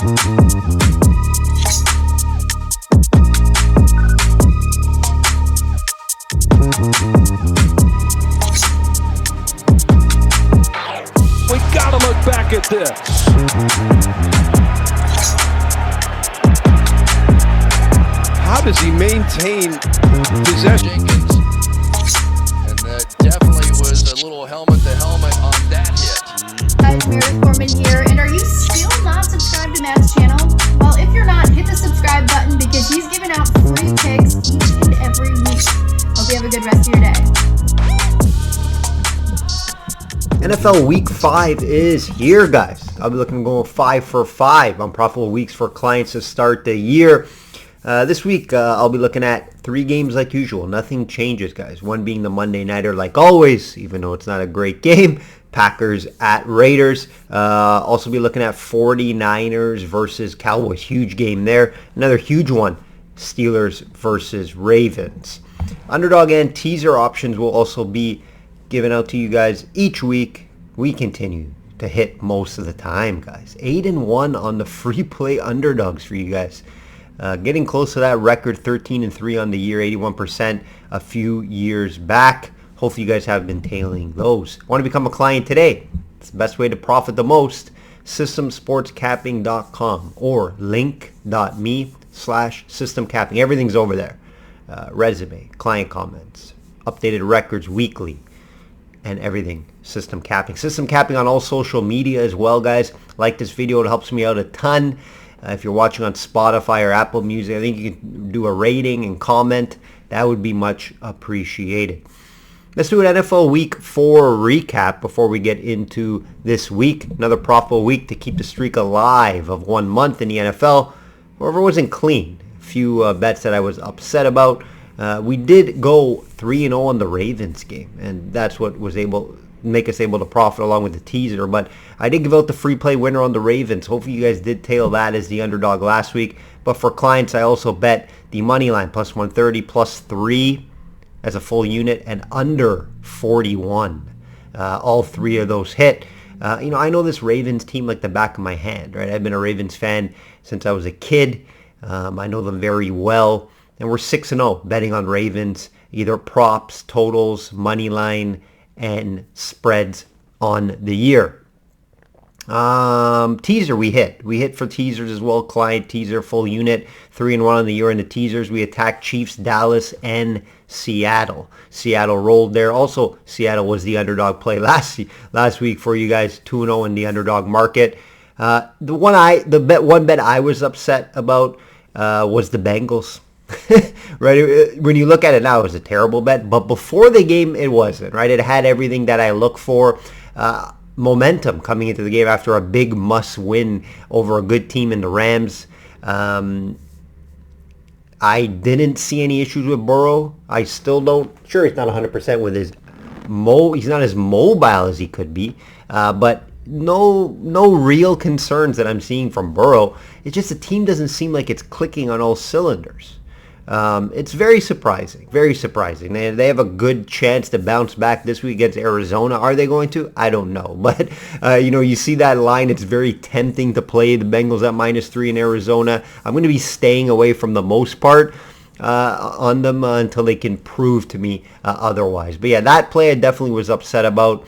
We gotta look back at this. How does he maintain possession? And that definitely was a little helmet-to-helmet on that hit. Guys, Mary Foreman here, and are you still not subscribed to Matt's channel? Well, if you're not, hit the subscribe button because he's giving out free picks each and every week. Hope you have a good rest of your day. NFL Week 5 is here, guys. I'll be looking to go 5 for 5 on profitable weeks for clients to start the year. This week, I'll be looking at 3 games like usual. Nothing changes, guys. One being the Monday Nighter, like always, even though it's not a great game. Packers at Raiders. Also be looking at 49ers versus Cowboys. Huge game there. Another huge one, Steelers versus Ravens. Underdog and teaser options will also be given out to you guys each week. We continue to hit most of the time, guys. 8-1 on the free play underdogs for you guys. Getting close to that record, 13-3 on the year, 81% a few years back. Hopefully you guys have been tailing those. Want to become a client today? It's the best way to profit the most. Systemsportscapping.com or link.me/systemcapping. Everything's over there. Resume, client comments, updated records weekly, and everything. System capping. System capping on all social media as well, guys. Like this video. It helps me out a ton. If you're watching on Spotify or Apple Music, I think you can do a rating and comment. That would be much appreciated. Let's do an NFL Week 4 recap before we get into this week. Another profitable week to keep the streak alive of 1 month in the NFL. However, it wasn't clean. A few bets that I was upset about. We did go 3-0 on the Ravens game, and that's what was able make us able to profit along with the teaser. But I did give out the free play winner on the Ravens. Hopefully you guys did tail that as the underdog last week. But for clients, I also bet the money line plus 130, plus 3 as a full unit, and under 41. All 3 of those hit. I know this Ravens team like the back of my hand, right? I've been a Ravens fan since I was a kid. I know them very well. And we're 6-0 betting on Ravens, either props, totals, money line, and spreads on the year. Teaser we hit. We hit for teasers as well. Client teaser, full unit, 3-1 on the year in the teasers. We attacked Chiefs, Dallas, and Seattle. Seattle rolled there. Also, Seattle was the underdog play last week for you guys. 2-0 in the underdog market. One bet I was upset about was the Bengals. Right, when you look at it now, it was a terrible bet, but before the game it wasn't, right? It had everything that I look for. Momentum coming into the game after a big must win over a good team in the Rams. I didn't see any issues with Burrow. I still don't. Sure, he's not 100% with his he's not as mobile as he could be, but no real concerns that I'm seeing from Burrow. It's just the team doesn't seem like it's clicking on all cylinders. It's very surprising. Very surprising. They have a good chance to bounce back this week against Arizona. Are they going to? I don't know. But, you see that line. It's very tempting to play the Bengals at -3 in Arizona. I'm going to be staying away from the most part on them until they can prove to me otherwise. But, yeah, that play I definitely was upset about.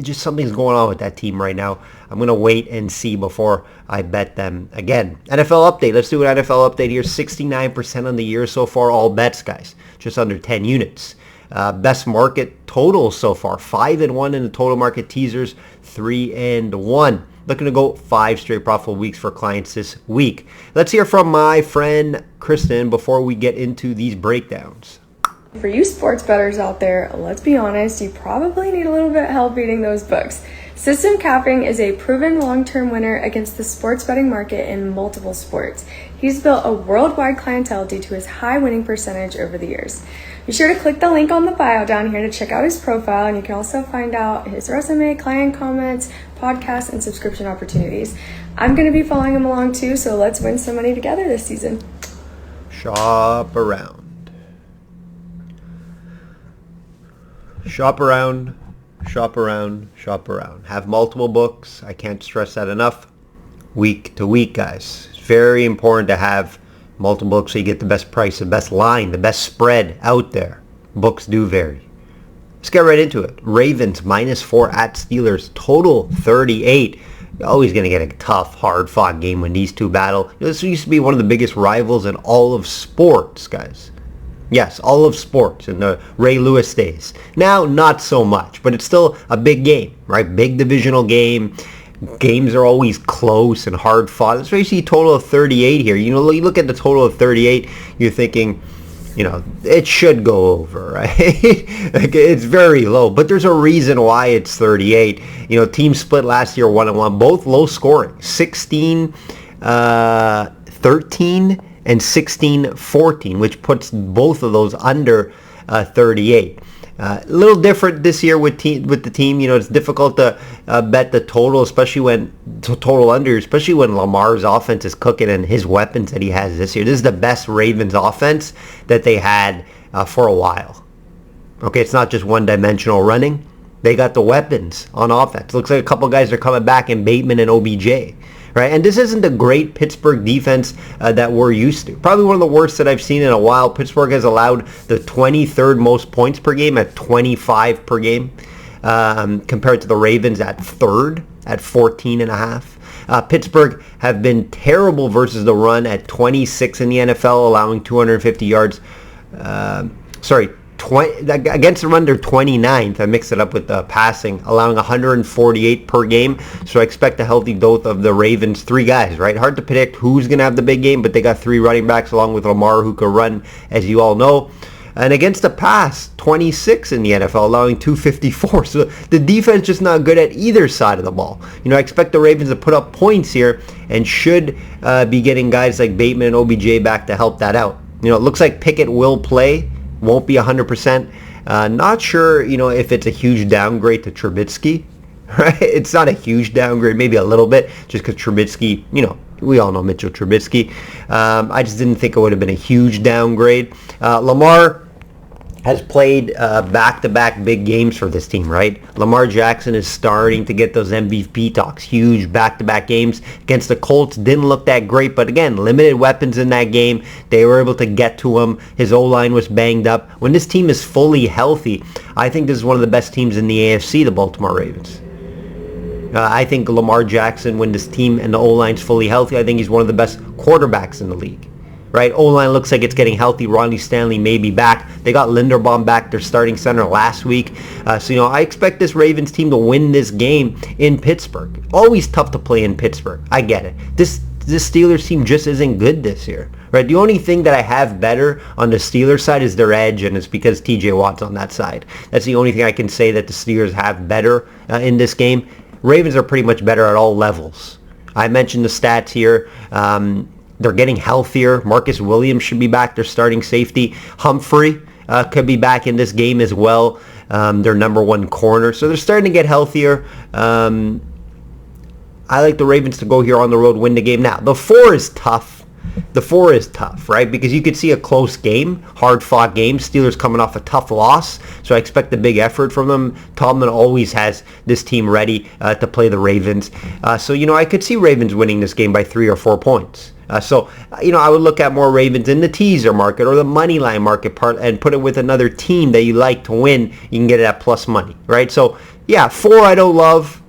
Just something's going on with that team right now. I'm going to wait and see before I bet them again. NFL update. Let's do an NFL update here. 69% on the year so far. All bets, guys. Just under 10 units. Best market totals so far. 5-1 in the total market teasers. 3-1. Looking to go 5 straight profitable weeks for clients this week. Let's hear from my friend Kristen before we get into these breakdowns. For you sports bettors out there, let's be honest, you probably need a little bit of help beating those books. System capping is a proven long-term winner against the sports betting market in multiple sports. He's built a worldwide clientele due to his high winning percentage over the years. Be sure to click the link on the bio down here to check out his profile, and you can also find out his resume, client comments, podcasts, and subscription opportunities. I'm going to be following him along too, so let's win some money together this season. Shop around. Shop around. shop around, shop around. Have multiple books. I can't stress that enough. Week to week, guys. It's very important to have multiple books so you get the best price, the best line, the best spread out there. Books do vary. Let's get right into it. Ravens -4 at Steelers. Total 38. You're always going to get a tough, hard-fought game when these two battle. This used to be one of the biggest rivals in all of sports, guys. Yes, all of sports in the Ray Lewis days. Now, not so much, but it's still a big game, right? Big divisional game. Games are always close and hard-fought. Let's face it, a total of 38 here. You know, you look at the total of 38, you're thinking, you know, it should go over, right? Like, it's very low, but there's a reason why it's 38. You know, teams split last year 1-1, both low scoring, 16-13 and 16-14, which puts both of those under 38. A little different this year with the team. You know, it's difficult to bet the total, especially when total under, especially when Lamar's offense is cooking and his weapons that he has this year. This is the best Ravens offense that they had for a while. Okay, it's not just one-dimensional running. They got the weapons on offense. Looks like a couple guys are coming back in Bateman and OBJ. Right, and this isn't the great Pittsburgh defense that we're used to. Probably one of the worst that I've seen in a while. Pittsburgh has allowed the 23rd most points per game at 25 per game, compared to the Ravens at third at 14.5. Pittsburgh have been terrible versus the run at 26 in the NFL, allowing 250 yards. Against the run, they're 29th. I mixed it up with passing, allowing 148 per game. So I expect a healthy dose of the Ravens. Three guys, right? Hard to predict who's going to have the big game, but they got three running backs along with Lamar who can run, as you all know. And against the pass, 26 in the NFL, allowing 254. So the defense just not good at either side of the ball. You know, I expect the Ravens to put up points here and should be getting guys like Bateman and OBJ back to help that out. You know, it looks like Pickett will play. Won't be 100%. Not sure, you know, if it's a huge downgrade to Trubisky, right? It's not a huge downgrade, maybe a little bit, just because Trubisky, you know, we all know Mitchell Trubisky. I just didn't think it would have been a huge downgrade. Lamar has played back-to-back big games for this team, right? Lamar Jackson is starting to get those MVP talks. Huge back-to-back games against the Colts. Didn't look that great, but again, limited weapons in that game. They were able to get to him. His O-line was banged up. When this team is fully healthy, I think this is one of the best teams in the AFC, the Baltimore Ravens. I think Lamar Jackson, when this team and the O-line's fully healthy, I think he's one of the best quarterbacks in the league. Right, O-line looks like it's getting healthy. Ronnie Stanley may be back. They got Linderbaum back, their starting center, last week. So, you know, I expect this Ravens team to win this game in Pittsburgh. Always tough to play in Pittsburgh. I get it. This Steelers team just isn't good this year. Right, the only thing that I have better on the Steelers side is their edge, and it's because TJ Watt's on that side. That's the only thing I can say that the Steelers have better in this game. Ravens are pretty much better at all levels. I mentioned the stats here. They're getting healthier. Marcus Williams should be back, their starting safety. Humphrey could be back in this game as well, their number one corner. So they're starting to get healthier. I like the Ravens to go here on the road, win the game. Now, the 4 is tough. The 4 is tough, right? Because you could see a close game, hard-fought game. Steelers coming off a tough loss, so I expect a big effort from them. Tomlin always has this team ready to play the Ravens. So, you know, I could see Ravens winning this game by 3 or 4 points. So, you know, I would look at more Ravens in the teaser market or the money line market part and put it with another team that you like to win. You can get it at plus money, right? So, yeah, 4 I don't love.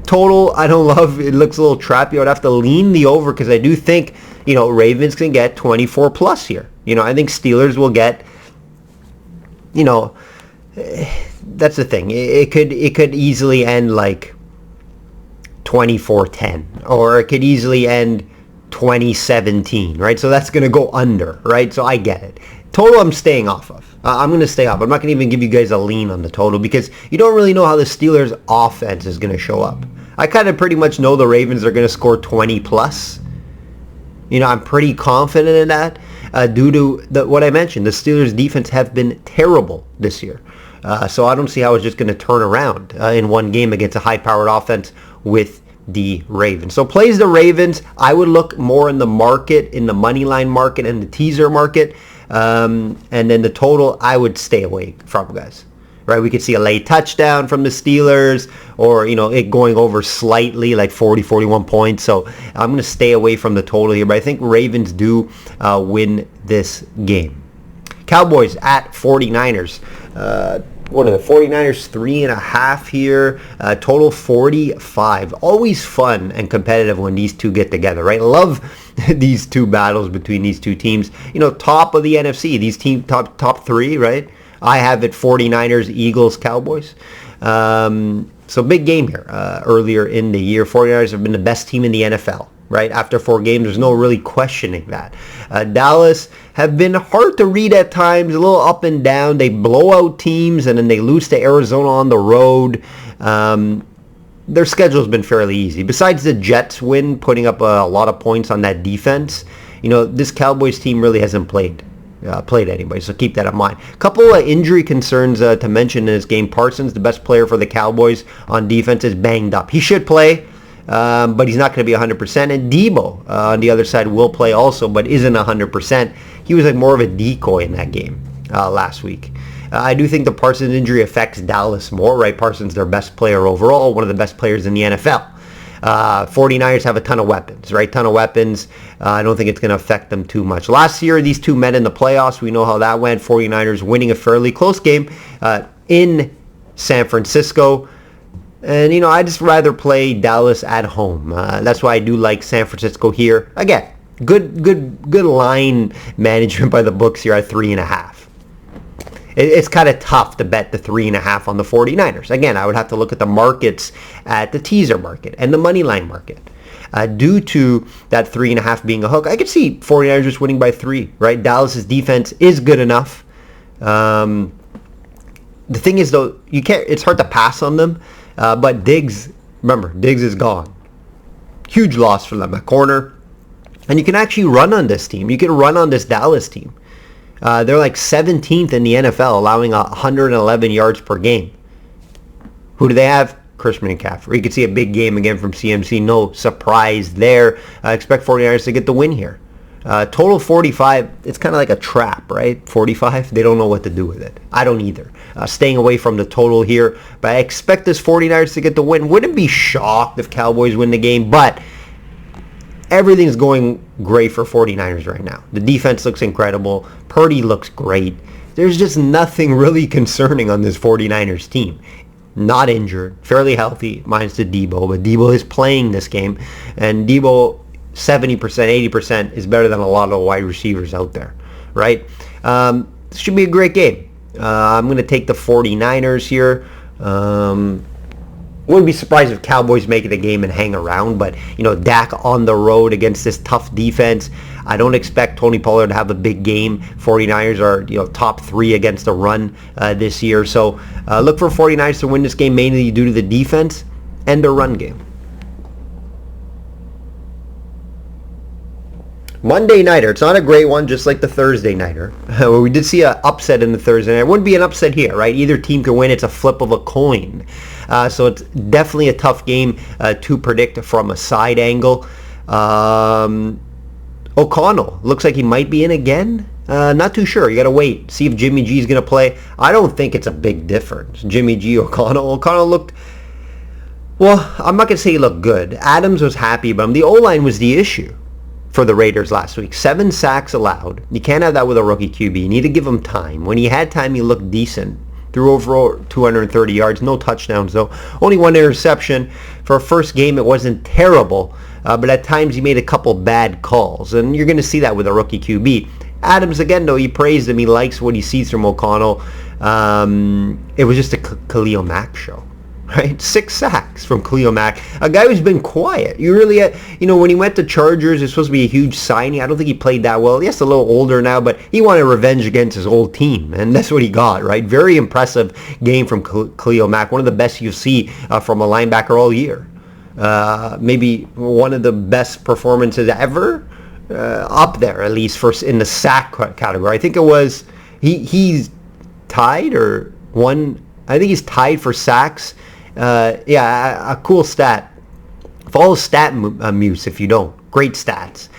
Total I don't love. It looks a little trappy. I would have to lean the over because I do think, you know, Ravens can get 24 plus here. You know, I think Steelers will get, you know, that's the thing. It could easily end like 24-10, or it could easily end 2017, right? So that's going to go under, right? So I get it. Total I'm staying off of. I'm going to stay off. I'm not going to even give you guys a lean on the total because you don't really know how the Steelers offense is going to show up. I kind of pretty much know the Ravens are going to score 20 plus. You know, I'm pretty confident in that due to what I mentioned. The Steelers defense have been terrible this year. So I don't see how it's just going to turn around in one game against a high-powered offense with the Ravens. So plays the Ravens. I would look more in the market, in the money line market and the teaser market. And then the total, I would stay away from, guys. right? We could see a late touchdown from the Steelers, or, it going over slightly, like 40, 41 points. So I'm going to stay away from the total here, but I think Ravens do win this game. Cowboys at 49ers. What are the 49ers? 3.5 here. Total 45. Always fun and competitive when these two get together, right? Love these two battles between these two teams. Top of the NFC. These team top three, right? I have it 49ers, Eagles, Cowboys. So big game here earlier in the year. 49ers have been the best team in the NFL, right? After 4 games, there's no really questioning that. Dallas have been hard to read at times, a little up and down. They blow out teams, and then they lose to Arizona on the road. Their schedule's been fairly easy. Besides the Jets win, putting up a lot of points on that defense, this Cowboys team really hasn't played anybody, so keep that in mind. A couple of injury concerns to mention in this game. Parsons, the best player for the Cowboys on defense, is banged up. He should play, but he's not going to be 100%. And Debo on the other side will play also, but isn't 100%. He was like more of a decoy in that game last week. I do think the Parsons injury affects Dallas more, right? Parsons, their best player overall, one of the best players in the NFL. 49ers have a ton of weapons, right? Ton of weapons. I don't think it's going to affect them too much. Last year, these two met in the playoffs. We know how that went. 49ers winning a fairly close game in San Francisco. And, I'd just rather play Dallas at home. That's why I do like San Francisco here. Again, good line management by the books here at 3.5. It's kind of tough to bet the 3.5 on the 49ers. Again, I would have to look at the markets at the teaser market and the money line market. Due to that 3.5 being a hook, I could see 49ers just winning by 3, right? Dallas's defense is good enough. The thing is, though, it's hard to pass on them. But Diggs is gone. Huge loss for them at corner. And you can actually run on this team. You can run on this Dallas team. They're like 17th in the NFL, allowing 111 yards per game. Who do they have? Christian McCaffrey. You could see a big game again from CMC. No surprise there. I expect 49ers to get the win here. Total 45, it's kind of like a trap, right? 45, they don't know what to do with it. I don't either. Staying away from the total here. But I expect this 49ers to get the win. Wouldn't be shocked if Cowboys win the game, but everything's going great for 49ers right now. The defense looks incredible. Purdy looks great. There's just nothing really concerning on this 49ers team. Not injured, fairly healthy, minus the Debo, but Debo is playing this game, and Debo 70%, 80% is better than a lot of wide receivers out there, right? This should be a great game. I'm going to take the 49ers here. Wouldn't be surprised if Cowboys make it a game and hang around, but, Dak on the road against this tough defense. I don't expect Tony Pollard to have a big game. 49ers are, top 3 against the run this year. So look for 49ers to win this game mainly due to the defense and the run game. Monday Nighter. It's not a great one, just like the Thursday Nighter. We did see an upset in the Thursday Night. It wouldn't be an upset here, right? Either team can win. It's a flip of a coin. So it's definitely a tough game to predict from a side angle. O'Connell looks like he might be in again. Not too sure. You got to wait. See if Jimmy G is going to play. I don't think it's a big difference. Jimmy G, O'Connell. O'Connell looked... Well, I'm not going to say he looked good. Adams was happy about him. The O-line was the issue for the Raiders last week. 7 sacks allowed. You can't have that with a rookie QB. You need to give him time. When he had time, he looked decent. Threw over 230 yards. No touchdowns, though. Only 1 interception. For a first game, it wasn't terrible. But at times, he made a couple bad calls. And you're going to see that with a rookie QB. Adams, again, though, he praised him. He likes what he sees from O'Connell. It was just a Khalil Mack show. Right? 6 sacks from Khalil Mack. A guy who's been quiet. You really, when he went to Chargers, it's supposed to be a huge signing. I don't think he played that well. Yes, a little older now, but he wanted revenge against his old team, and that's what he got, right? Very impressive game from Khalil Mack. One of the best you see from a linebacker all year. Maybe one of the best performances ever. Up there, at least, in the sack category. I think it was, he's tied or one, I think he's tied for sacks. A cool stat. Follow Stat Muse if you don't. Great stats.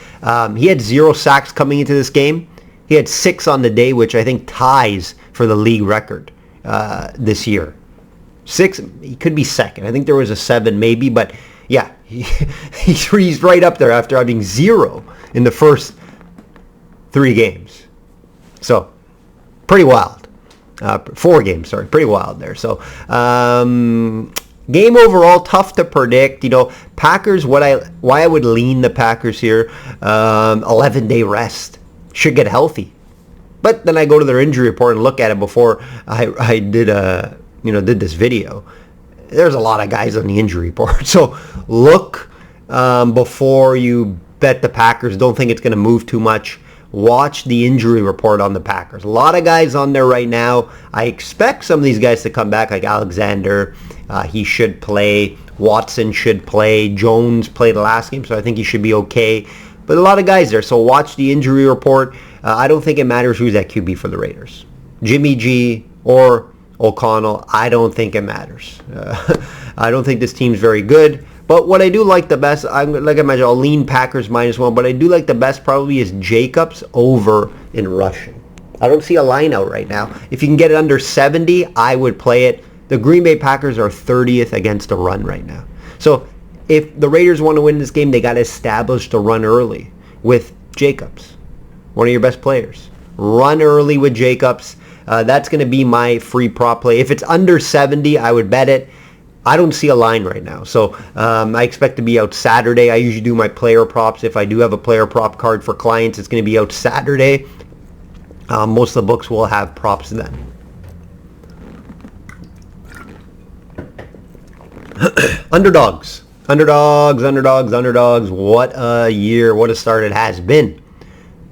He had 0 sacks coming into this game. He had 6 on the day, which I think ties for the league record. this year. 6, he could be second. I think there was a 7 maybe, but yeah, he's right up there after having 0 in the first 3 games. So, pretty wild. 4 games, sorry, pretty wild there. So, game overall, tough to predict. Packers, why I would lean the Packers here, 11-day rest. Should get healthy. But then I go to their injury report and look at it before I did this video. There's a lot of guys on the injury report. So look before you bet the Packers. Don't think it's going to move too much. Watch the injury report on the Packers. A lot of guys on there right now. I expect some of these guys to come back, like Alexander. He should play. Watson should play. Jones played the last game, so I think he should be okay. But a lot of guys there, so watch the injury report. I don't think it matters who's at QB for the Raiders. Jimmy G or O'Connell, I don't think it matters. I don't think this team's very good. But what I do like the best, like I mentioned, I'll lean Packers -1, but I do like the best probably is Jacobs over in rushing. I don't see a line out right now. If you can get it under 70, I would play it. The Green Bay Packers are 30th against the run right now. So if the Raiders want to win this game, they got to establish the run early with Jacobs, one of your best players. Run early with Jacobs. That's going to be my free prop play. If it's under 70, I would bet it. I don't see a line right now. So I expect to be out Saturday. I usually do my player props. If I do have a player prop card for clients, it's going to be out Saturday. Most of the books will have props then. Underdogs. Underdogs. What a year. What a start it has been.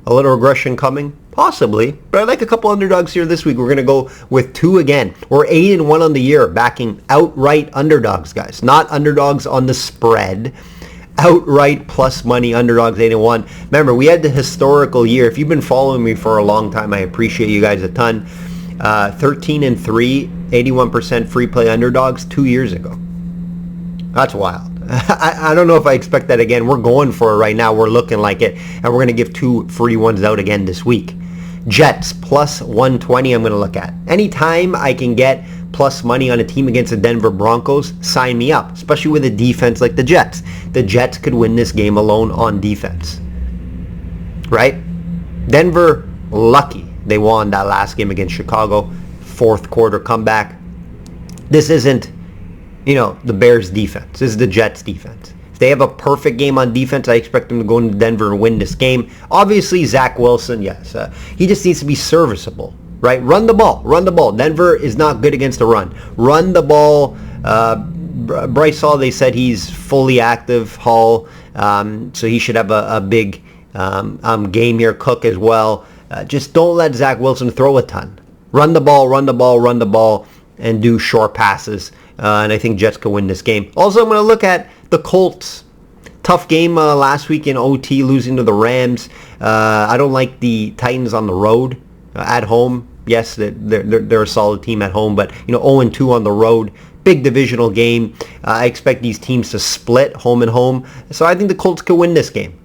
A little regression coming? Possibly. But I like a couple underdogs here this week. We're going to go with 2 again. We're 8-1 on the year, backing outright underdogs, guys. Not underdogs on the spread. Outright plus money underdogs 8-1. Remember, we had the historical year. If you've been following me for a long time, I appreciate you guys a ton. 13-3, 81% free play underdogs 2 years ago. That's wild. I don't know if I expect that again. We're going for it right now. We're looking like it. And we're going to give 2 free ones out again this week. Jets plus 120 I'm going to look at. Anytime I can get plus money on a team against the Denver Broncos, sign me up. Especially with a defense like the Jets. The Jets could win this game alone on defense. Right? Denver, lucky they won that last game against Chicago. 4th quarter comeback. This isn't the Bears defense. This is the Jets defense. If they have a perfect game on defense, I expect them to go into Denver and win this game. Obviously, Zach Wilson, yes. He just needs to be serviceable, right? Run the ball. Denver is not good against the run. Run the ball. Bryce Hall, they said he's fully active, Hall. So he should have a big game here. Cook as well. Just don't let Zach Wilson throw a ton. Run the ball, and do short passes. And I think Jets could win this game. Also, I'm going to look at the Colts. Tough game last week in OT, losing to the Rams. I don't like the Titans on the road. At home, yes, they're a solid team at home, but 0-2 on the road. Big divisional game. I expect these teams to split home and home. So I think the Colts could win this game.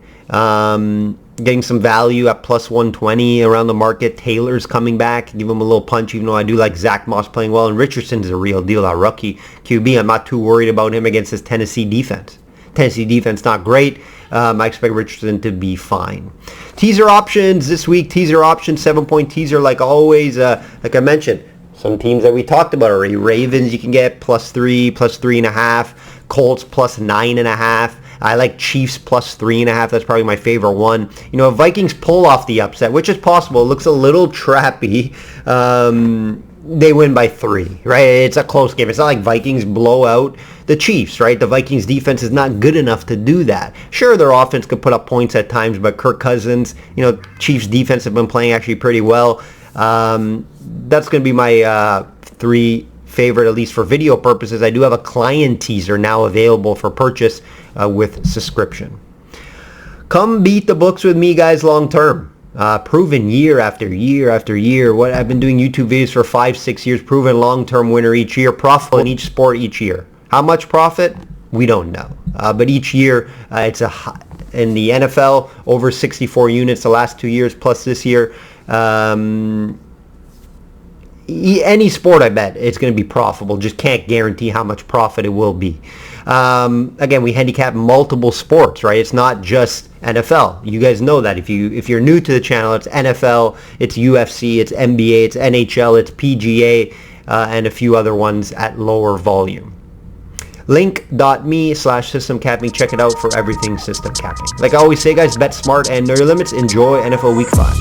Getting some value at plus 120 around the market. Taylor's coming back. Give him a little punch, even though I do like Zach Moss playing well. And Richardson's a real deal, our rookie QB. I'm not too worried about him against this Tennessee defense. Tennessee defense not great. I expect Richardson to be fine. Teaser options this week. Teaser option, 7-point teaser like always. Like I mentioned, some teams that we talked about already. Ravens you can get +3, +3.5. Colts +9.5. I like Chiefs +3.5. That's probably my favorite one. If Vikings pull off the upset, which is possible, it looks a little trappy. They win by 3, right? It's a close game. It's not like Vikings blow out the Chiefs, right? The Vikings defense is not good enough to do that. Sure, their offense could put up points at times, but Kirk Cousins, Chiefs defense have been playing actually pretty well. That's going to be my 3 favorite, at least for video purposes. I do have a client teaser now available for purchase with subscription. Come beat the books with me, guys, long term. Proven year after year after year. What I've been doing YouTube videos for 5-6 years. Proven long-term winner each year. Profit in each sport each year. How much profit? We don't know. But each year, it's in the NFL, over 64 units the last 2 years, plus this year. any sport, I bet it's going to be profitable. Just can't guarantee how much profit it will be. Again, we handicap multiple sports, right? It's not just NFL. You guys know that. If you're new to the channel, it's NFL, it's UFC, it's NBA, it's NHL, it's PGA, and a few other ones at lower volume. Link.me/system capping. Check it out for everything system capping. Like I always say, guys, bet smart and know your limits. Enjoy NFL Week 5.